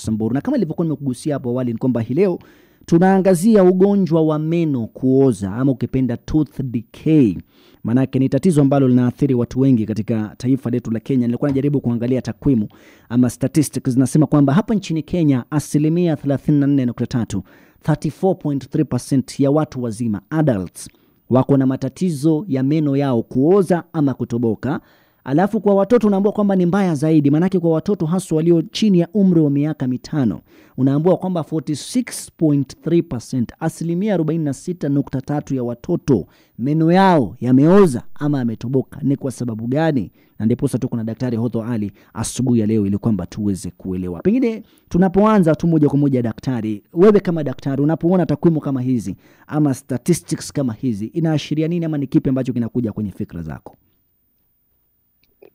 Samburu. Na kama nilivyokuwa nimekugusia hapo awali ni kwamba hii leo tunaangazia ugonjwa wa meno kuoza ama ukipenda tooth decay. Manake ni tatizo ambalo linaathiri watu wengi katika taifa letu la Kenya. Nilikuwa najaribu kuangalia takwimu ama statistics zinasema kwamba hapa nchini Kenya 34.3 34.3% ya watu wazima adults wako na matatizo ya meno yao kuoza ama kutoboka. Alafu kwa watoto unaambiwa kwamba ni mbaya zaidi, manake kwa watoto hasa walio chini ya umri wa miaka 5 unaambiwa kwamba 46.3%, 46.3% ya watoto meno yao yameoza ama yametoboka. Ni kwa sababu gani? Na ndipo sasa tuko na Daktari Hodho Ali asubuhi ya leo ili kwamba tuweze kuelewa. Pengine tunapoanza tu moja kwa moja, daktari, wewe kama daktari unapoona takwimu kama hizi ama statistics kama hizi inaashiria nini ama ni kipi ambacho kinakuja kwenye fikra zako?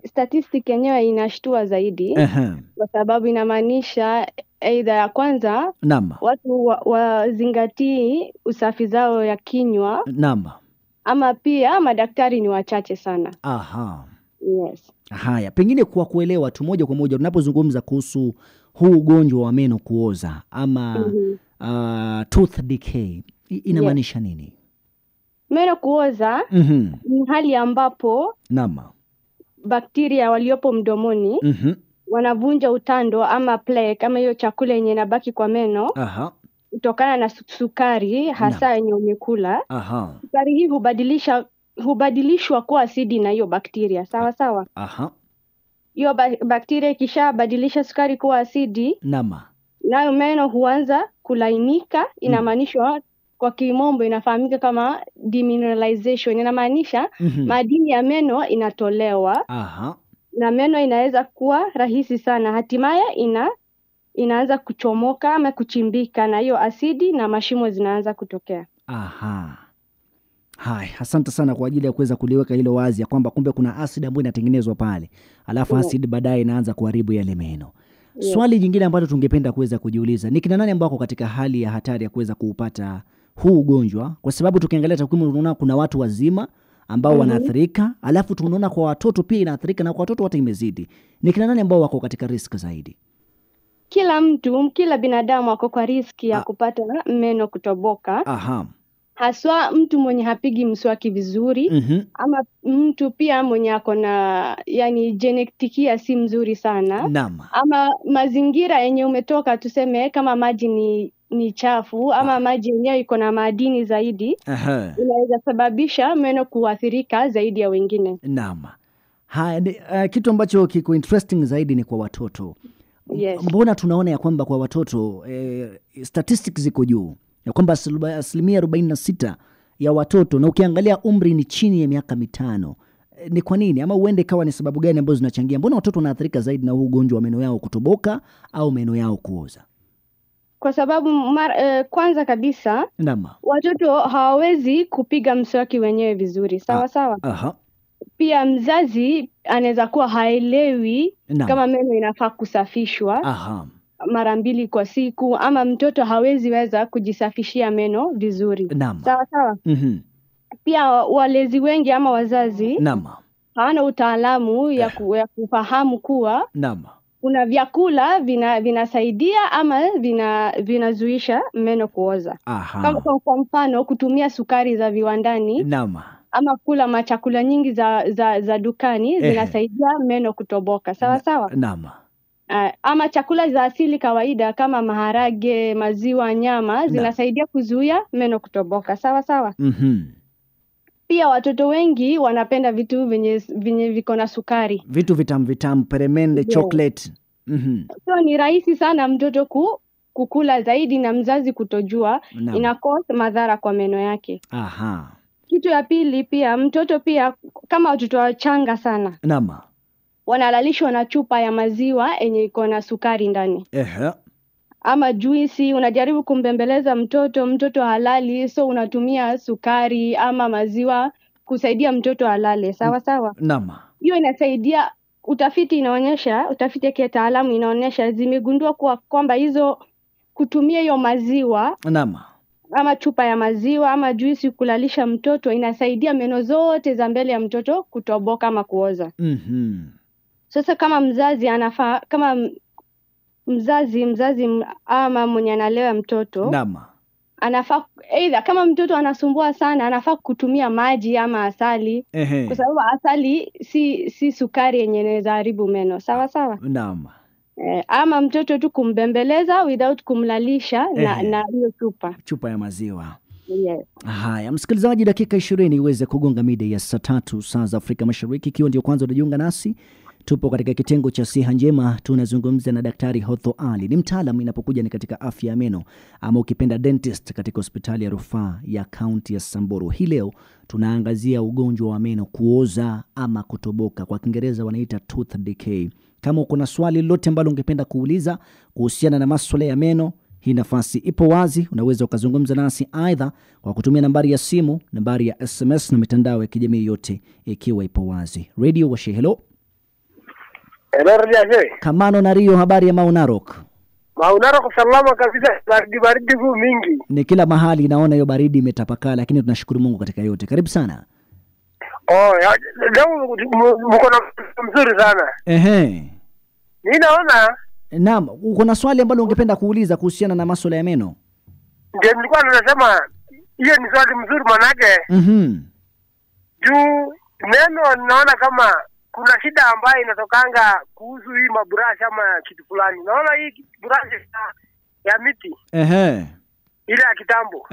Statistic yenyewe inashtua zaidi kwa sababu inamaanisha aidha ya kwanza watu wazingatii usafi zao ya kinywa ama pia madaktari ni wachache sana. Yes. Haya, pengine kwa kuelewa tu moja kwa moja tunapozungumza kuhusu huu ugonjwa wa meno kuoza ama tooth decay inamaanisha nini? Meno kuoza ni hali ambapo bakteria waliopo mdomoni wanavunja utando ama plaque kama hiyo chakula yenye inabaki kwa meno kutokana na sukari hasa yenye umekula. Sukari hii hubadilishwa kuwa asidi na hiyo bakteria. Sawa. Hiyo bakteria ikishabadilisha sukari kuwa asidi, nayo meno huanza kulainika. Inamaanishwa kwa kimombo inafahamika kama demineralization. Inamaanisha madini ya meno inatolewa na meno inaweza kuwa rahisi sana. Hatimaye inaanza kuchomoka ama kuchimbika na hiyo asidi na mashimo zinaanza kutokea. Hai, asante sana kwa ajili ya kuweza kuliweka hilo wazi ya kwamba kumbe kuna asidi ambayo inatengenezwa pale. Alafu asidi baadaye inaanza kuharibu yale meno. Swali jingine ambalo tungependa kuweza kujiuliza, ni kina nani ambao wako katika hali ya hatari ya kuweza kuupata huu ugonjwa? Kwa sababu tukiangalia takwimu tunaona kuna watu wazima ambao wanaathirika, alafu tunaona kwa watoto pia inaathirika, na kwa watoto hata imezidi. Ni kina nani ambao wako katika risk zaidi? Kila binadamu wako kwa riski ya kupata meno kutoboka. Haswa mtu mwenye hapigi mswaki vizuri ama mtu pia mwenye ako na genetikia si mzuri sana ama mazingira yenye umetoka, tuseme kama maji ni chafu ama maji yenyewe iko na madini zaidi, inaweza sababisha meno kuathirika zaidi ya wengine. Kitu ambacho kiko interesting zaidi ni kwa watoto. Mbona tunaona ya kwamba kwa watoto statistics ziko juu ya kwamba 46% ya watoto, na ukiangalia umri ni chini ya miaka 5. Ni kwa nini? Ama uende kawa ni sababu gani ambazo zinachangia? Mbona watoto wanaathirika zaidi na huu ugonjwa wa meno yao kutoboka au meno yao kuoza? Kwa sababu kwanza kabisa watoto hawawezi kupiga mswaki wenyewe vizuri. Sawa. Pia mzazi anaweza kuwa haelewi kama meno inafaa kusafishwa mara 2 kwa siku, ama mtoto hawezi weza kujisafishia meno vizuri. Sawa. Pia walezi wengi ama wazazi hawana utaalamu ya kufahamu kuwa kuna vyakula vinasaidia ama vinazuisha meno kuoza. Kama kwa mfano kutumia sukari za viwandani ama kula machakula nyingi za dukani zinasaidia meno kutoboka. Sawa. Ama chakula za asili kawaida kama maharage, maziwa, nyama zinasaidia kuzuia meno kutoboka. Sawa. Pia watoto wengi wanapenda vitu venye viko na sukari, vitu vitamu, peremende, chocolate. So ni rahisi sana mtoto kukula zaidi na mzazi kutojua, inakosa madhara kwa meno yake. Kitu ya pili, pia mtoto pia kama watoto wachanga sana wanalalishwa na chupa ya maziwa yenye iko na sukari ndani. Ama juisi, unajaribu kumbembeleza mtoto halali, so unatumia sukari ama maziwa kusaidia mtoto halale. Sawa. Hiyo inasaidia. Utafiti ya kitaalamu inaonyesha, zimegundua kwamba hizo kutumia hiyo maziwa ama chupa ya maziwa ama juisi kulalisha mtoto inasaidia meno zote za mbele ya mtoto kutoboka ama kuoza. Sasa kama mzazi anafaa, kama mzazi ama mwenye analea mtoto. Naam. Anafaa either kama mtoto anasumbua sana anafaa kutumia maji ama asali. Kwa sababu asali si sukari yenye inaweza haribu meno. Sawa sawa? Naam. Ama mtoto tu kumbembeleza without kumlalisha na hiyo chupa ya maziwa. Yes. Haya, msikilizaji, dakika 20 iweze kugonga mida ya saa 3 saa za Afrika Mashariki. Ikiwa ndio kwanza unajiunga nasi, tupo katika kitengo cha Siha Njema. Tunazungumza na Daktari Hotho Ali. Ni mtaalamu inapokuja ni katika afya ya meno, ama ukipenda dentist, katika hospitali ya rufaa ya kaunti ya Samburu. Hii leo tunaangazia ugonjwa wa meno kuoza ama kutoboka, kwa Kiingereza wanaita tooth decay. Kama uko na swali lolote ambalo ungependa kuuliza kuhusiana na masuala ya meno, hii nafasi ipo wazi. Unaweza ukazungumza nasi aidha kwa kutumia nambari ya simu, nambari ya SMS na mitandao ya kijamii yote ikiwa ipo wazi. Radio Washe, hello. Hello Rajaje. Kamano na Rio, habari ya Maunarok? Maunarok salama kabisa, baridi mingi. Ni kila mahali naona hiyo baridi imetapakaa, lakini tunashukuru Mungu katika yote. Karibu sana. Leo mko na mzuri sana. Mimi naona. Naam, uko na swali ambalo ungependa kuuliza kuhusiana na masuala ya meno? Ndio nilikuwa nasema hiyo ni swali mzuri manake. Juu meno naona kama kuna shida ambayo inatokanga kuhusu hii mabrush ama kitu fulani. Naona hii brush ya miti. Ile ya kitambo.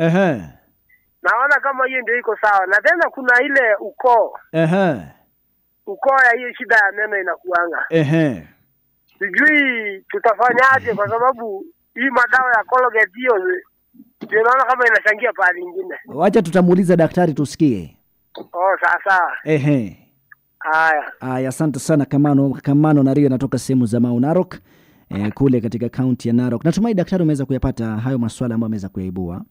Naona kama hiyo ndio iko sawa. Na tena kuna ile ukoo. Ukoo ya hiyo shida ya meno inakuanga. Sijui tutafanyaje kwa sababu hii madawa ya Colgate hiyo naona kama inachangia pale nyingine. Wacha tutamuuliza daktari tusikie. Sawa. Haya, asante sana Kamano na Rio natoka sehemu za Mau Narok, kule katika kaunti ya Narok. Natumai daktari umeweza kuyapata hayo maswala ambayo ameweza kuyaibua.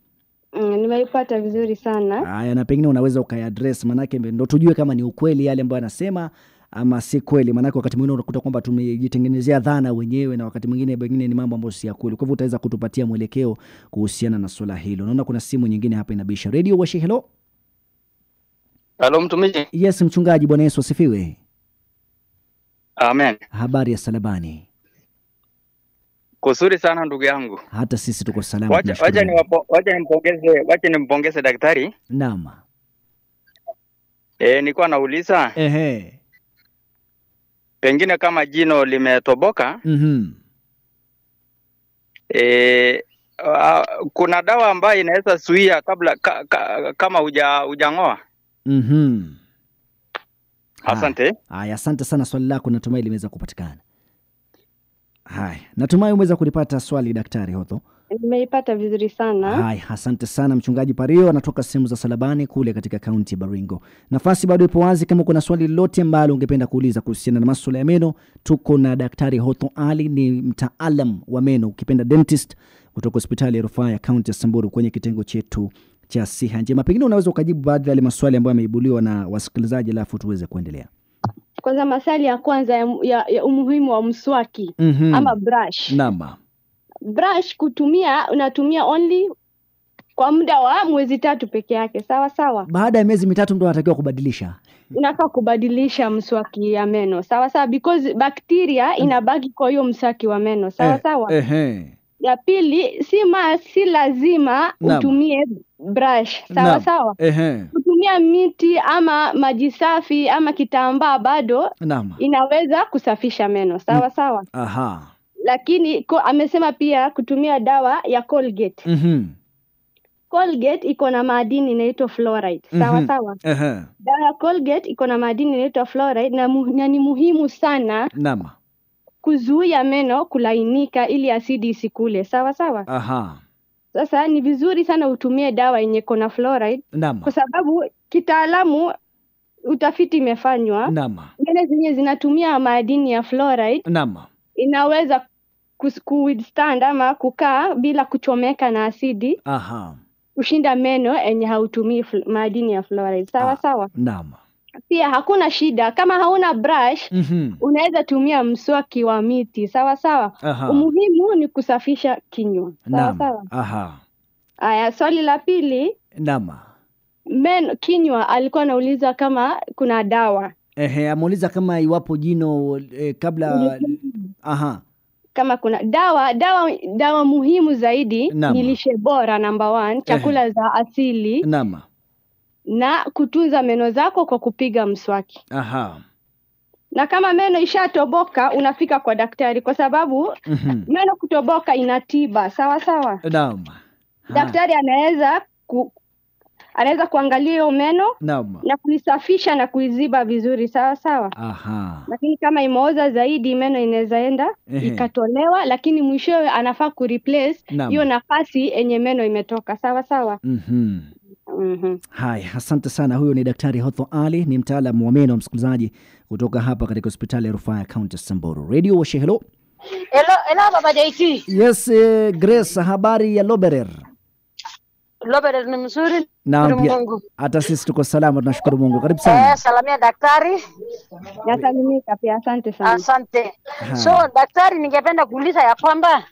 Nimeipata vizuri sana. Haya, na pengine unaweza ukaiaddress, manake ndo tujue kama ni ukweli yale ambayo anasema ama si kweli. Manake wakati mwingine unakuta kwamba tumejitengenezea dhana wenyewe na wakati mwingine pengine ni mambo ambayo si ya kweli. Kwa hivyo utaweza kutupatia mwelekeo kuhusiana na swala hilo. Naona kuna simu nyingine hapa inabisha. Radio Washe, hello. Hello mtumishi. Yes mchungaji, Bwana Yesu asifiwe. Amen. Habari ya salabani? Kusuri sana ndugu yangu. Hata sisi tuko salama. Wacha nimpongeze daktari. Naam. Nilikuwa nauliza. Pengine kama jino limetoboka. Kuna dawa ambayo inaweza zuia kabla kama hujang'oa. Asante. Haya, asante sana, swali lako natumai limeweza kupatikana. Haya, natumai umeweza kulipata swali daktari Hotho. Nimeipata vizuri sana. Haya, asante sana mchungaji Pario anatoka sehemu za Salabani kule katika kaunti ya Baringo. Nafasi bado ipo wazi, kama kuna swali lolote ambalo ungependa kuuliza kuhusiana na masuala ya meno, tuko na daktari Hotho Ali, ni mtaalam wa meno, ukipenda dentist, kutoka hospitali ya rufaa ya kaunti ya Samburu kwenye kitengo chetu cha Siha Njema. Pengine unaweza ukajibu baadhi ya yale maswali ambayo yameibuliwa na wasikilizaji, alafu tuweze kuendelea. Kwanza maswali ya kwanza ya umuhimu wa mswaki ama brush. Naam. Brush unatumia only kwa muda wa mwezi 3 peke yake. Sawa. Baada ya miezi 3 ndio unatakiwa kubadilisha. Unafaa kubadilisha mswaki ya meno. Sawa, because bacteria inabaki kwa hiyo mswaki wa meno. Sawa. Ya pili, si lazima utumie brush. Sawa. Kutumia miti ama maji safi ama kitambaa bado inaweza kusafisha meno. Sawa. Lakini amesema pia kutumia dawa ya Colgate. Colgate iko na madini inaitwa fluoride. Sawa. Dawa ya Colgate iko na madini inaitwa fluoride na ni muhimu sana. Kuzuia meno kulainika ili asidi isikule. Sawa. Sasa ni vizuri sana utumie dawa yenye iko na fluoride. Kwa sababu kitaalamu utafiti imefanywa. Meno zenye zinatumia madini ya fluoride inaweza withstand ama kukaa bila kuchomeka na asidi. Kushinda meno yenye hautumii madini ya fluoride. Sawa. Pia hakuna shida kama hauna brush, unaweza tumia mswaki wa miti. Sawa. Umuhimu ni kusafisha kinywa. Sawa. Aya, swali la pili. Kinywa alikuwa anauliza kama kuna dawa. Ameuliza kama iwapo jino kabla kama kuna dawa muhimu zaidi ni lishe bora number 1, chakula za asili. Naam. Na kutunza meno zako kwa kupiga mswaki. Aha. Na kama meno ishatoboka unafika kwa daktari kwa sababu meno kutoboka inatiba. Sawa sawa? Naam. Daktari anaweza kuangalia hiyo meno na kuisafisha na kuiziba vizuri. Sawa sawa? Aha. Lakini kama imeoza zaidi meno inaweza enda ikatolewa, lakini mwishowe anafaa kureplace hiyo nafasi yenye meno imetoka. Sawa sawa? Hai, asante sana. Huyo ni Daktari Hotho Ali, ni mtaalamu wa meno, msikilizaji, kutoka hapa katika hospitali ya rufaa ya County Samburu. Radio Washe, hello. Hello Baba JT. Yes, Grace, habari ya Loberer? Loberer ni mzuri. Mungu. Hata sisi tuko salama, tunashukuru Mungu. Karibu sana. Salamia daktari. Nasalimika pia, asante sana. Asante. So daktari, ningependa kuuliza ya kwamba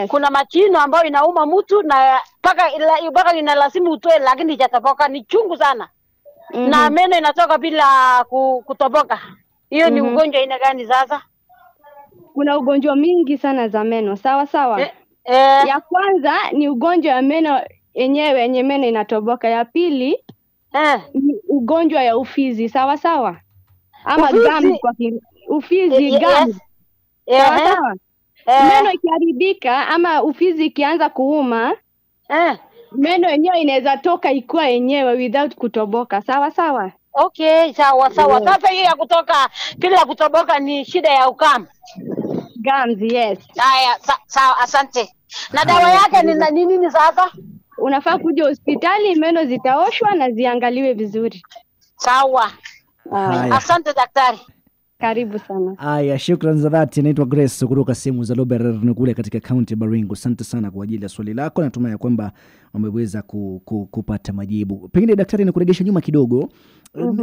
kuna machino ambayo inauma mtu na mpaka inalazimu utoe, lakini hajatoboka, ni chungu sana. Na meno inatoka bila kutoboka. Hiyo ni ugonjwa aina gani sasa? Kuna ugonjwa mingi sana za meno. Sawa sawa? Ya kwanza ni ugonjwa ya meno yenye meno inatoboka. Ya pili ni ugonjwa ya ufizi. Sawa sawa? Ama gums kwa ufizi, gums. Sawa sawa? Meno ikiharibika ama ufizi ikianza kuuma, meno yenyewe inaweza toka ikuwa yenyewe without kutoboka. Sawa sawa? Okay, sawa sawa. Sasa hiyo ya kutoka bila kutoboka ni shida ya ukam. Gums, yes. Haya, sawa, asante. Na dawa yake ni nini sasa? Unafaa kuja hospitali, meno zitaoshwa na ziangaliwe vizuri. Sawa. Asante daktari. Karibu sana. Aya, shukrani za dhati. Naitwa Grace kutoka sehemu za Loberer ni kule katika kaunti ya Baringo. Asante sana kwa ajili ya swali lako. Natumai ya kwamba umeweza kupata majibu. Pengine daktari, ni kuregesha nyuma kidogo.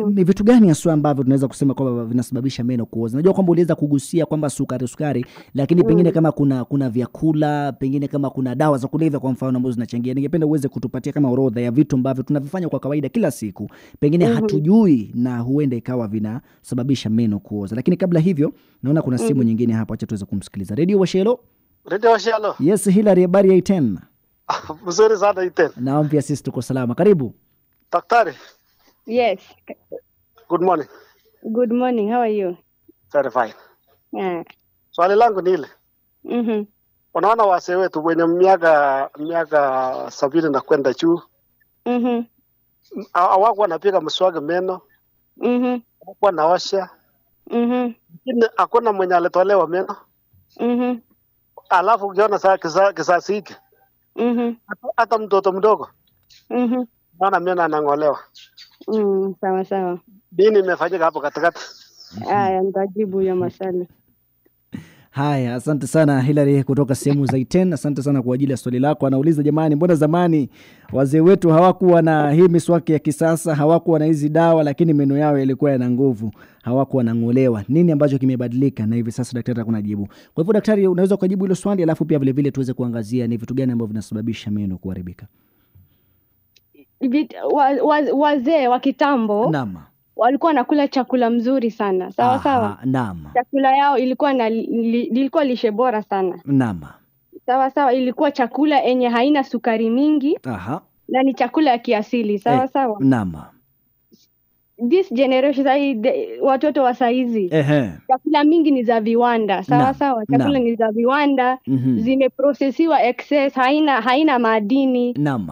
Ni vitu gani hasa ambavyo tunaweza kusema kwamba vinasababisha meno kuoza? Najua kwamba uliweza kugusia kwamba sukari, lakini pengine kama kuna vyakula, pengine kama kuna dawa za kulevya kwa mfano ambazo zinachangia. Ningependa uweze kutupatia kama orodha ya vitu ambavyo tunavifanya kwa kawaida kila siku, pengine hatujui na huenda ikawa vinasababisha meno kuoza. Lakini kabla hivyo, naona kuna simu nyingine hapa, acha tuweze kumsikiliza. Radio Washelo. Radio Washelo. Yes, Hilary, habari ya Iten? Mzuri sana Iten. Naam, pia sisi tuko salama. Karibu. Daktari. Yes. Good morning. Good morning. How are you? Very fine. Yeah. Swali langu ni ile. Unaona wazee wetu wenye miaka 70 na kwenda juu. Hawako wanapiga mswaki meno. Hawako wanaosha. Lakini hakuna mwenye alitolewa meno. Alafu ukiona saa kisasi hiki. Hata mtoto mdogo. Naona meno anang'olewa. Sawa sawa. Nini imefanyika hapo katikati? Haya, nitajibu hiyo maswali. Haya, asante sana Hilary kutoka sehemu za Iten. Asante sana kwa ajili ya swali lako. Anauliza, jamani, mbona zamani wazee wetu hawakuwa na hii miswaki ya kisasa, hawakuwa na hizi dawa, lakini meno yao yalikuwa yana nguvu, hawakuwa wanang'olewa? Nini ambacho kimebadilika na hivi sasa daktari hakuna jibu? Kwa hivyo daktari, unaweza kujibu hilo swali, alafu pia vile vile tuweze kuangazia ni vitu gani ambavyo vinasababisha meno kuharibika. Wazee wa kitambo walikuwa wanakula chakula mzuri sana. Sawa sawa? Naam. Chakula yao ilikuwa lishe bora sana. Naam. Sawa sawa, ilikuwa chakula yenye haina sukari mingi. Na ni chakula ya kiasili. Sawa sawa? Naam. This generation watoto wa saizi. Chakula mingi ni za viwanda. Sawa sawa? Chakula ni za viwanda, zimeprocessiwa excess, haina madini. Naam.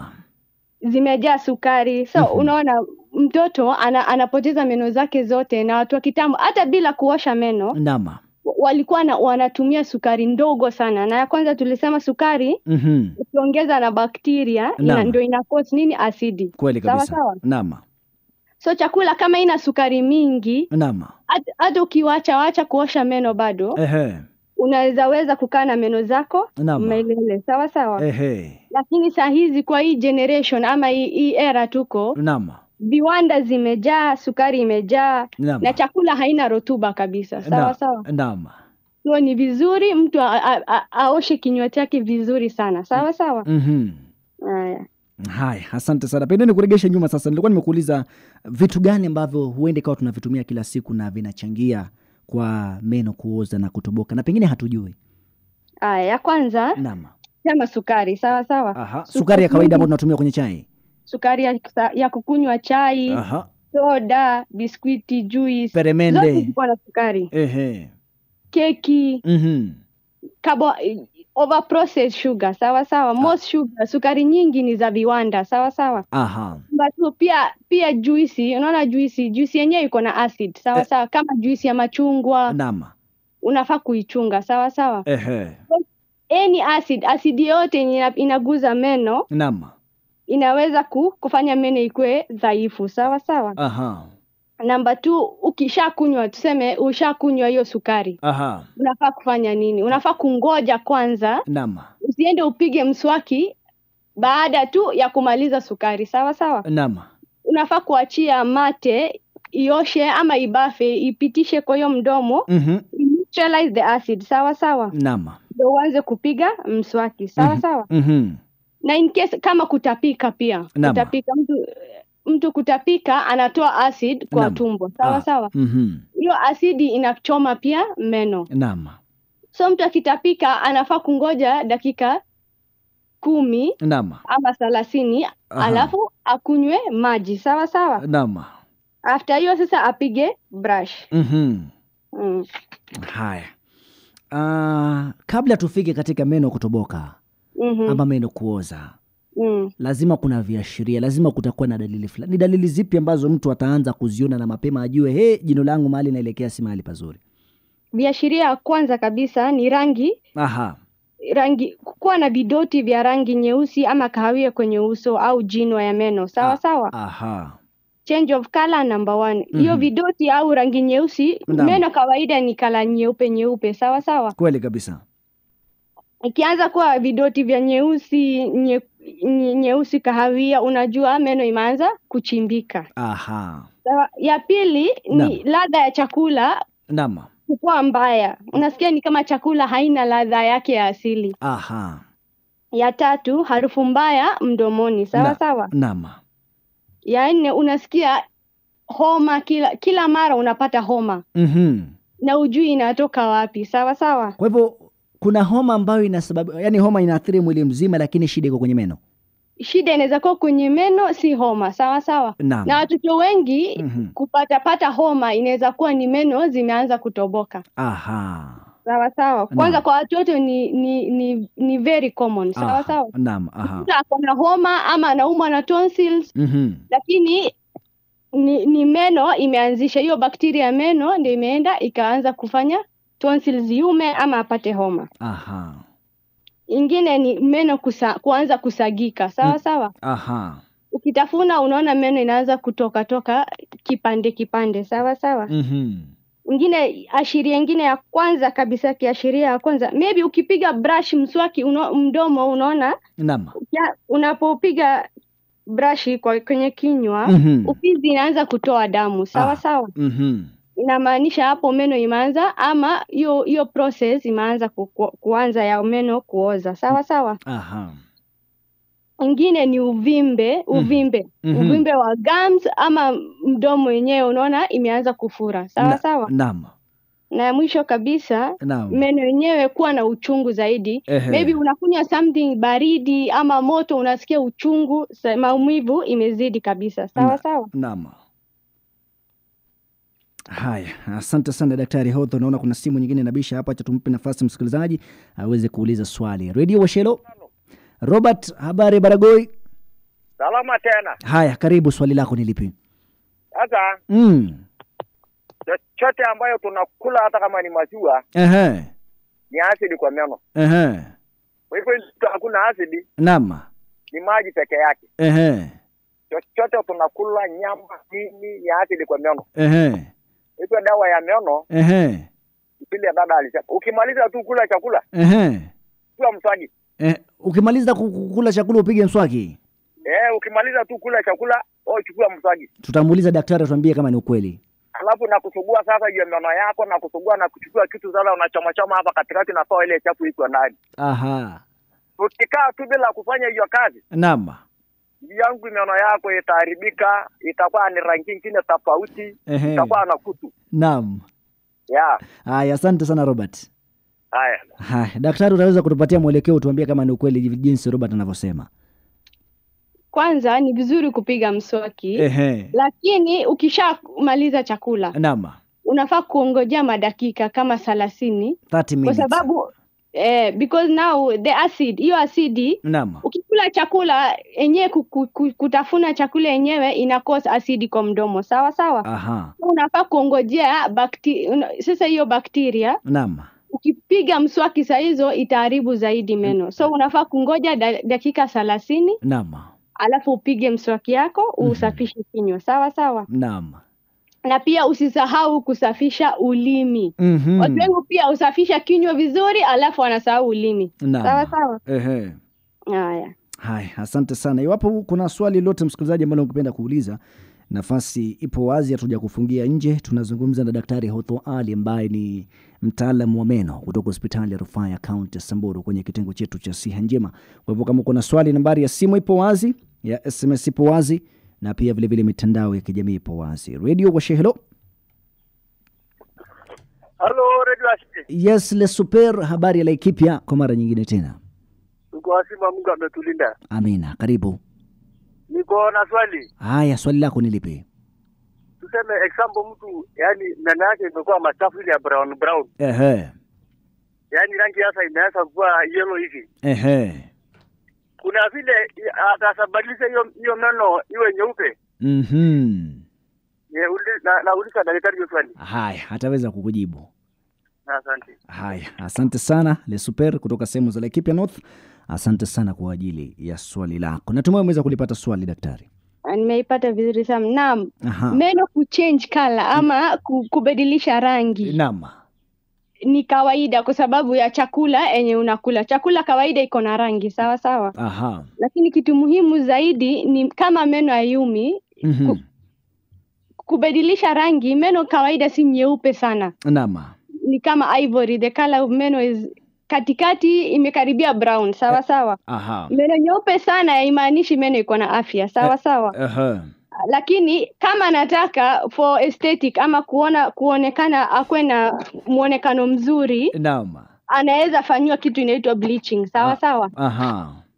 Zimejaa sukari. So unaona mtoto anapoteza meno zake zote. Na watu wa kitambo hata bila kuosha meno walikuwa wanatumia sukari ndogo sana. Na ya kwanza tulisema sukari ukiongeza na bakteria ndio ina cause nini? Asidi. Kweli kabisa. Sawa? Naam. So chakula kama ina sukari mingi, hata ukiwacha kuosha meno bado unaweza kukaa na meno zako melele. Sawa sawa? Lakini saa hizi kwa hii generation ama hii era tuko, viwanda zimejaa, sukari imejaa, na chakula haina rotuba kabisa. Sawa sawa? So ni vizuri mtu aoshe kinywa chake vizuri sana. Sawa sawa? Haya, asante sana. Pengine kuregesha nyuma sasa, nilikuwa nimekuuliza vitu gani ambavyo huende kwa tunavitumia kila siku na vinachangia kwa meno kuoza na kutoboka, na pengine hatujui. Ya kwanza. Naam. Sema sukari, sawa sawa. Aha. Sukari ya kawaida ambayo tunatumia kwenye chai. Sukari ya kukunywa chai. Aha. Soda, biskuiti, juice. Peremende. Zote ziko na sukari. Keki. Over processed sugar, sawa sawa. Most sugar, sukari nyingi ni za viwanda, sawa sawa. Aha. But pia juisi, unaona juisi yenyewe iko na acid, sawa sawa. Kama juisi ya machungwa. Naam. Unafaa kuichunga, sawa sawa. Any acid yote inaguza meno. Naam. Inaweza kufanya meno ikue dhaifu, sawa sawa. Aha. Number 2, ukishakunywa, tuseme ushakunywa hiyo sukari. Aha. Unafaa kufanya nini? Unafaa kungoja kwanza. Naam. Usiende upige mswaki baada tu ya kumaliza sukari, sawa sawa. Naam. Unafaa kuachia mate ioshe ama ibafe, ipitishe kwa hiyo mdomo. Neutralize the acid, sawa sawa. Naam. Ndio uanze kupiga mswaki, sawa sawa. Na in case kama kutapika pia. Kutapika mtu kutapika anatoa acid kwa tumbo, sawa sawa. Hiyo acid inachoma pia meno. Naam. So mtu akitapika anafaa kungoja dakika 10 Naam. ama 30 alafu akunywe maji, sawa sawa. Naam. After hiyo sasa apige brush. Haya. Kabla tufike katika meno kutoboka ama meno kuoza, lazima kuna viashiria, lazima kutakuwa na dalili fulani. Ni dalili zipi ambazo mtu ataanza kuziona na mapema ajue jino langu mahali naelekea si mahali pazuri? Viashiria kwanza kabisa ni rangi. Rangi, kuwa na vidoti vya rangi nyeusi ama kahawia kwenye uso au jino ya meno, sawa sawa. Change of color number 1. Hiyo vidoti au rangi nyeusi, meno kawaida ni kala nyeupe, sawa sawa. Kweli kabisa. Ikianza kuwa vidoti vya nyeusi kahawia, unajua meno imeanza kuchimbika. Sawa. Ya pili ni ladha ya chakula. Naam. Kuwa mbaya. Unasikia ni kama chakula haina ladha yake ya asili. Ya tatu, harufu mbaya mdomoni, sawa sawa. Naam. Ya nne, unasikia homa kila mara unapata homa. Na ujui inatoka wapi, sawa sawa. Kwa hivyo kuna homa ambayo inasababisha, yani homa inaathiri mwili mzima lakini shida iko kwenye meno. Shida inaweza kuwa kwenye meno, si homa, sawa sawa. Na watoto wengi kupata homa inaweza kuwa ni meno zimeanza kutoboka. Sawa sawa. Kwanza kwa watoto ni very common, sawa sawa. Naam. Kuna homa ama anaumwa na tonsils. Lakini ni meno imeanzisha hiyo bakteria ya meno, ndio imeenda ikaanza kufanya tonsils yume ama apate homa. Ingine ni meno kuanza kusagika, sawa sawa. Ukitafuna unaona meno inaanza kutoka kipande, sawa sawa. Ingine ashiria ingine ya kwanza kabisa, kiashiria ya kwanza, maybe ukipiga brush mswaki mdomo unaona. Naam. Unapopiga brush kwenye kinywa, ufizi inaanza kutoa damu, sawa sawa. Inamaanisha hapo meno imeanza ama hiyo process imeanza kuanza ya meno kuoza, sawa sawa. Ingine ni uvimbe wa gums ama mdomo wenyewe unaona imeanza kufura, sawa sawa. Naam. Na mwisho kabisa, meno yenyewe kuwa na uchungu zaidi. Maybe unakunywa something baridi ama moto, unasikia uchungu, maumivu imezidi kabisa, sawa sawa. Naam. Haya, asante sana Daktari Hodho. Naona kuna simu nyingine nabisha hapa, acha tumpe nafasi msikilizaji aweze kuuliza swali. Radio Washelo. Robert, habari Baragoi? Salama tena. Haya, karibu, swali lako ni lipi? Sasa chochote ambayo tunakula hata kama ni maziwa ni asidi kwa meno. Kwa hivyo hakuna asidi. Naam. Ni maji peke yake. Chochote tunakula, nyama, nini, ni asidi kwa meno. Hiyo dawa ya meno. Ile dada alisema ukimaliza tu kula chakula. Kula mswaki. Ukimaliza kukula chakula upige mswaki. Ukimaliza tu kula chakula chukua mswaki. Tutamuuliza daktari atuambie kama ni ukweli. Alafu na kusugua sasa hiyo meno yako, na kusugua na kuchukua kitu zala unachoma hapa katikati na toa ile chafu iko ndani. Ukikaa tu bila kufanya hiyo kazi. Naam. Yangu meno yako itaharibika, itakuwa ni rangi nyingine tofauti, itakuwa na kutu. Naam. Yeah. Asante sana Robert. Haya. Daktari, utaweza kutupatia mwelekeo, tuambie kama ni ukweli jinsi Robert anavyosema? Kwanza ni vizuri kupiga mswaki. Lakini ukishamaliza chakula. Naam. Unafaa kuongojea madakika kama 30. 30 minutes. Kwa sababu because now the acid, hiyo asidi, ukikula chakula yenyewe kutafuna chakula yenyewe inakosa asidi kwa mdomo, sawa sawa. Unafaa kuongojea sasa hiyo bakteria. Ukipiga mswaki saa hizo itaharibu zaidi meno. So unafaa kungoja dakika 30. Alafu upige mswaki yako, usafishe kinywa, sawa sawa. Na pia usisahau kusafisha ulimi. Watu wengi pia usafisha kinywa vizuri alafu wanasahau ulimi. Sawa sawa. Haya, asante sana. Iwapo kuna swali lote msikilizaji ambalo ungependa kuuliza, nafasi ipo wazi, hatuja kufungia nje. Tunazungumza na Daktari Hotho Ali ambaye ni mtaalamu wa meno kutoka hospitali ya Rufaa ya Kaunti ya Samburu kwenye kitengo chetu cha Siha Njema. Kwa hivyo kama kuna swali, nambari ya simu ipo wazi, ya SMS ipo wazi, na pia vile vile mitandao ya kijamii ipo wazi. Radio Washe, hello. Hello, Radio Washe. Yes, Le Super, habari ya Laikipia kwa mara nyingine tena. Tuko asima, Mungu ametulinda. Amina, karibu. Niko na swali. Haya, swali lako ni lipi? Tuseme example mtu, yani meno yake imekuwa machafu ile ya brown. Yani rangi yasa imeanza kuwa yellow hivi. Kuna vile atasabadilisha hiyo meno iwe nyeupe. Nauliza daktari hiyo swali. Haya, ataweza kukujibu. Asante. Haya, asante sana Le Super kutoka sehemu za Laikipia North. Asante sana kwa ajili ya swali lako. Natumai umeweza kulipata swali daktari. Nimeipata vizuri sana. Naam. Meno kuchange color ama kubadilisha rangi. Naam. Ni kawaida kwa sababu ya chakula yenye unakula. Chakula kawaida iko na rangi, sawa sawa. Lakini kitu muhimu zaidi ni kama meno hayumi, kubadilisha rangi. Meno kawaida si nyeupe sana. Naam. Ni kama ivory, the color of meno is katikati imekaribia brown, sawa sawa. Meno nyeupe sana haimaanishi meno iko na afya, sawa sawa. Lakini kama nataka for aesthetic ama kuonekana akwe na muonekano mzuri, anaweza fanywa kitu inaitwa bleaching, sawa sawa.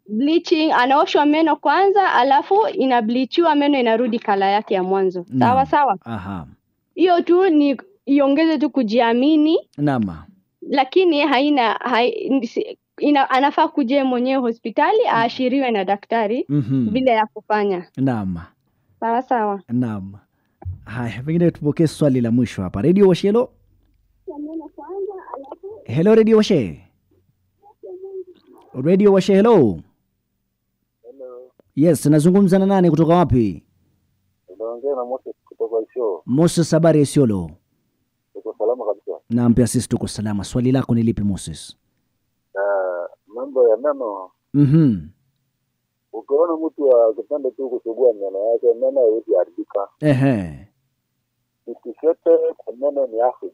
Bleaching, anaoshwa meno kwanza alafu inableachiwa meno inarudi kala yake ya mwanzo, sawa sawa. Hiyo tu ni iongeze tu kujiamini. Lakini anafaa kuje mwenyewe hospitali aashiriwe na daktari vile ya kufanya. Sawa sawa. Haya, pengine tupokee swali la mwisho hapa. Radio Washe, hello. Hello Radio Washe. Radio Washe, hello. Yes, nazungumza na nani kutoka wapi? Naongea na Moses kutoka Isiolo. Moses, habari ya Isiolo? Tuko salama kabisa. Naam, pia sisi tuko salama. Swali lako ni lipi Moses? Mambo ya meno. Ukiona mtu akipenda tu kusugua meno yake, meno haiwezi haribika. Ikishote kwa meno ni acid.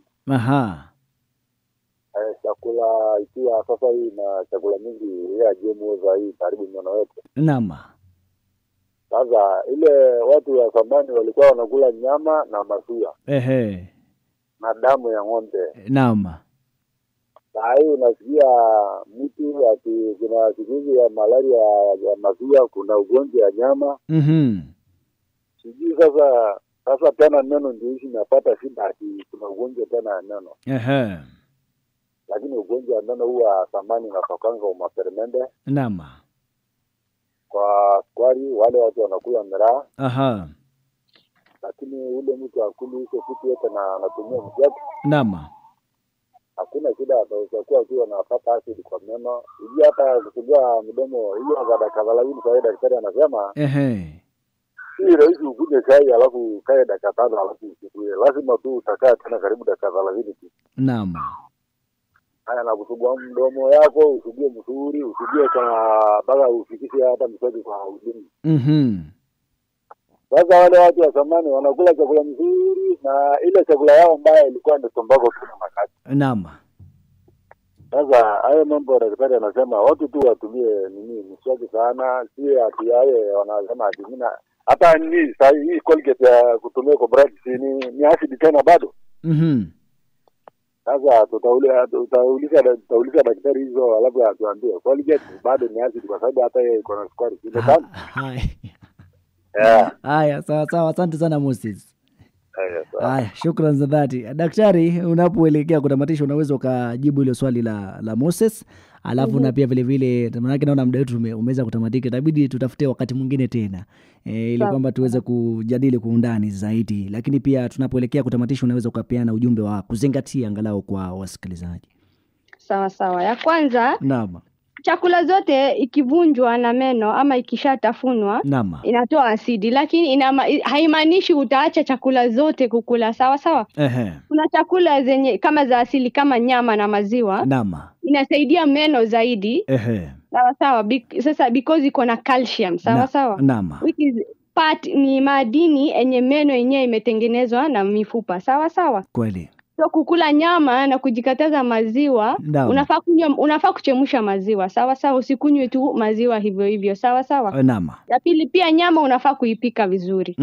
Chakula ikiwa sasa hii na chakula mingi ya GMO za hii karibu meno yote. Sasa ile watu wa zamani walikuwa wanakula nyama na maziwa. Na damu ya ng'ombe. Saa hii unasikia mtu kuna siku ya malaria ya maziwa, kuna ugonjwa ya nyama. Sijui sasa tena meno ndio hizi napata shida ati kuna ugonjwa tena ya meno. Lakini ugonjwa ya meno huwa zamani unatokanga umaperemende. Kwa sukari wale watu wanakula miraa. Lakini ule mtu akuli hizo kitu yote na anatumia mjaki. Hakuna shida, atakuwa tu anapata acid kwa meno. Hivi hata kusugua mdomo hiyo za dakika 30 kwa daktari anasema si rahisi ukuje chai alafu kae dakika 5 alafu usikie. Lazima tu utakaa tena karibu dakika 30 tu. Haya, na kusugua mdomo yako usugie mzuri, usugie kwa mpaka ufikishe hata mswaki kwa ulimi. Sasa wale watu wa zamani wanakula chakula mzuri na ile chakula yao mbaya ilikuwa ni tumbaku tu na makati. Sasa hayo mambo daktari anasema watu tu watumie mswaki sana, si ati yeye wanasema ati mina hata ni hii Colgate ya kutumia kwa brush ni acid tena bado. Sasa tutauliza daktari hizo alafu atuambie. Colgate bado ni acid kwa sababu hata yeye iko na sukari. Haya, sawa. Asante sana Moses. Haya, shukrani za dhati. Daktari, unapoelekea kutamatisha unaweza ukajibu ile swali la Moses. Alafu na pia vile maana yake naona muda wetu umeweza kutamatika. Itabidi tutafute wakati mwingine tena. Ili kwamba tuweze kujadili kwa undani zaidi. Lakini pia tunapoelekea kutamatisha unaweza ukapeana ujumbe wa kuzingatia angalau kwa wasikilizaji. Sawa. Ya kwanza, naam. Chakula zote ikivunjwa na meno ama ikishatafunwa inatoa asidi, lakini haimaanishi utaacha chakula zote kukula. Sawa. Kuna chakula zenye kama za asili kama nyama na maziwa. Inasaidia meno zaidi. Sawa. Sasa because iko na calcium. Sawa. Which is part ni madini yenye meno yenyewe imetengenezwa na mifupa. Sawa. Kweli. So kukula nyama na kujikataza maziwa, unafaa kuchemsha maziwa. Sawa, usikunywe tu maziwa hivyo. Sawa. Ya pili pia nyama unafaa kuipika vizuri.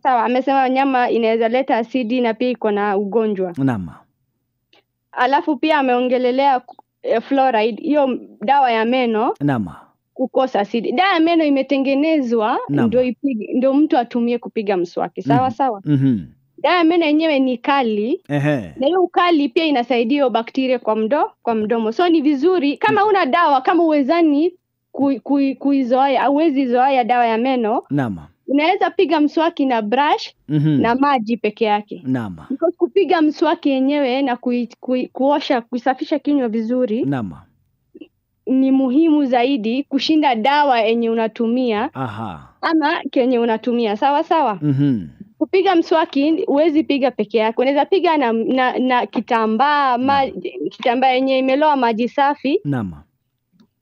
Sawa. Amesema nyama inaweza leta asidi na pia iko na ugonjwa. Alafu pia ameongelelea fluoride, hiyo dawa ya meno. Kukosa asidi. Dawa ya meno imetengenezwa ndio mtu atumie kupiga mswaki. Sawa. Dawa ya meno yenyewe ni kali. Na hiyo ukali pia inasaidia bakteria kwa mdomo. So ni vizuri kama una dawa, kama uwezani kuizoea, hauwezi zoea dawa ya meno. Unaweza piga mswaki na brush na maji peke yake. Because kupiga mswaki yenyewe na kusafisha kinywa vizuri ni muhimu zaidi kushinda dawa yenye unatumia. Ama kenye unatumia. Sawa. Kupiga mswaki huwezi piga peke yake. Unaweza piga na kitambaa, kitambaa yenye imeloa maji safi.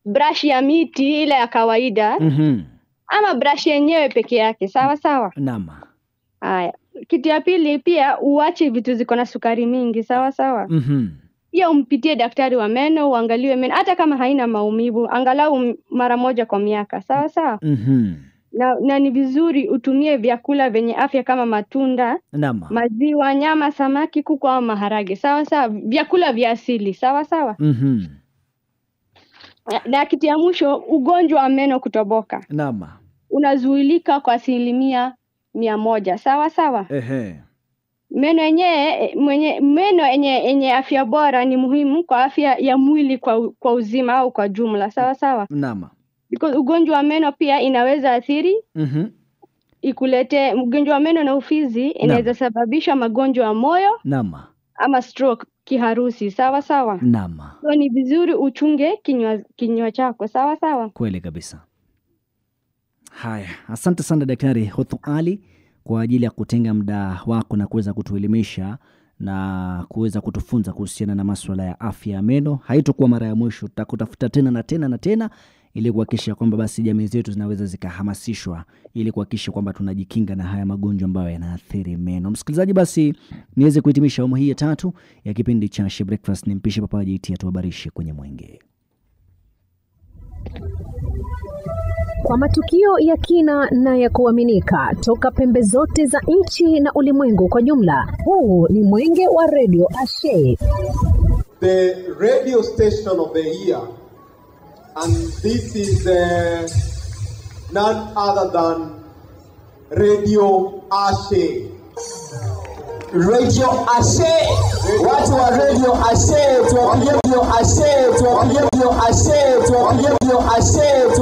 Brush ya miti ile ya kawaida. Ama brush yenyewe peke yake. Sawa. Haya. Kitu ya pili pia uache vitu ziko na sukari mingi. Sawa. Pia umpitie daktari wa meno, uangaliwe meno hata kama haina maumivu, angalau mara moja kwa miaka. Sawa. Na ni vizuri utumie vyakula venye afya kama matunda, maziwa, nyama, samaki, kuku au maharage. Sawa. Vyakula vya asili. Sawa. Na kitu ya mwisho, ugonjwa wa meno kutoboka. Unazuilika kwa 100%. Sawa. Meno yenye afya bora ni muhimu kwa afya ya mwili kwa uzima au kwa jumla. Sawa. Because ugonjwa wa meno pia inaweza athiri. Ikulete ugonjwa wa meno na ufizi inaweza sababisha magonjwa ya moyo. Ama stroke, kiharusi. Sawa. So ni vizuri uchunge kinywa chako. Sawa. Kweli kabisa. Haya, asante sana Daktari Hotho Ali kwa ajili ya kutenga muda wako na kuweza kutuelimisha na kuweza kutufunza kuhusiana na masuala ya afya ya meno. Haitakuwa mara ya mwisho, tutakutafuta tena na tena ili kuhakikisha kwamba basi jamii zetu zinaweza zikahamasishwa ili kuhakikisha kwamba tunajikinga na haya magonjwa ambayo yanaathiri meno. Msikilizaji, basi niweze kuhitimisha awamu hii ya 3 ya kipindi cha She Breakfast. Nimpishe Papa JT atuhabarishe kwenye mwenge. Kwa matukio ya kina na ya kuaminika toka pembe zote za nchi na ulimwengu kwa jumla, huu ni mwenge wa Radio Ashe. The radio station of the year, and this is none other than Radio Ashe. Radio Ashe, watu wa Radio Ashe, tuwapigie Radio Ashe, tuwapigie Radio Ashe, tuwapigie Radio Ashe.